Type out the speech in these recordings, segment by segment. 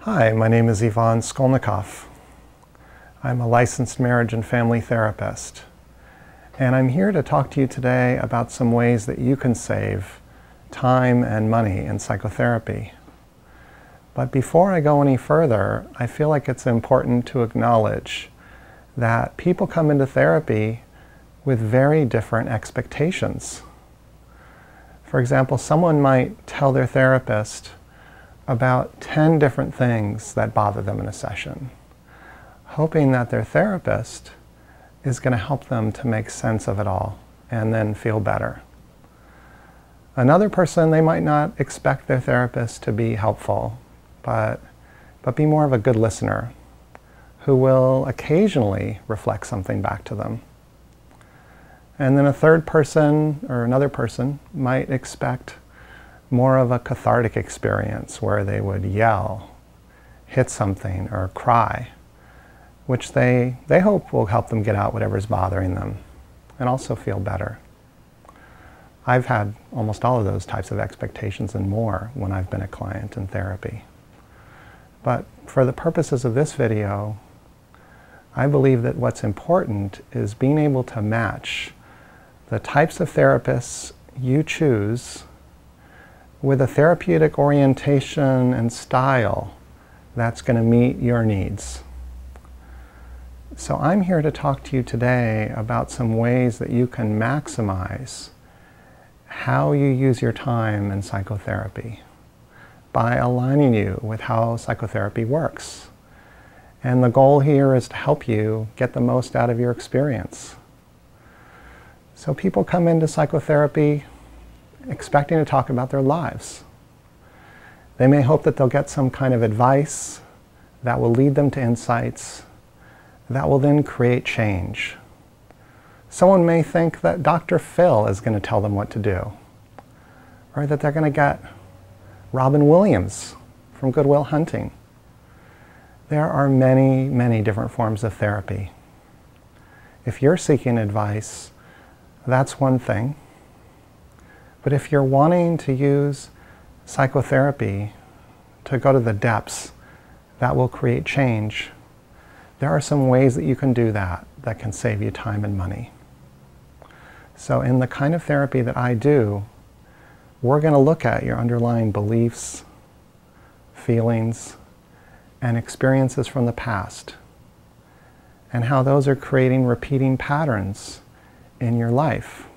Hi, my name is Ivan Skolnikov. I'm a licensed marriage and family therapist, and I'm here to talk to you today about some ways that you can save time and money in psychotherapy. But before I go any further, I feel like it's important to acknowledge that people come into therapy with very different expectations. For example, someone might tell their therapist about 10 different things that bother them in a session, hoping that their therapist is going to help them to make sense of it all and then feel better. Another person, they might not expect their therapist to be helpful, but be more of a good listener who will occasionally reflect something back to them. And then a third person or another person might expect more of a cathartic experience where they would yell, hit something, or cry, which they hope will help them get out whatever's bothering them and also feel better. I've had almost all of those types of expectations and more when I've been a client in therapy. But for the purposes of this video, I believe that what's important is being able to match the types of therapists you choose with a therapeutic orientation and style that's going to meet your needs. So I'm here to talk to you today about some ways that you can maximize how you use your time in psychotherapy by aligning you with how psychotherapy works. And the goal here is to help you get the most out of your experience. So people come into psychotherapy expecting to talk about their lives. They may hope that they'll get some kind of advice that will lead them to insights that will then create change. Someone may think that Dr. Phil is going to tell them what to do, or that they're going to get Robin Williams from Good Will Hunting. There are many, many different forms of therapy. If you're seeking advice, that's one thing. But if you're wanting to use psychotherapy to go to the depths that will create change, there are some ways that you can do that that can save you time and money. So in the kind of therapy that I do, we're going to look at your underlying beliefs, feelings, and experiences from the past, and how those are creating repeating patterns in your life.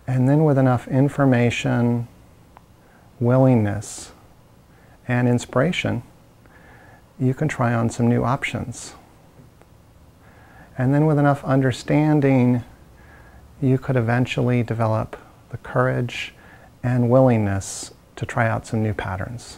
And then with enough information, willingness, and inspiration, you can try on some new options. And then with enough understanding, you could eventually develop the courage and willingness to try out some new patterns.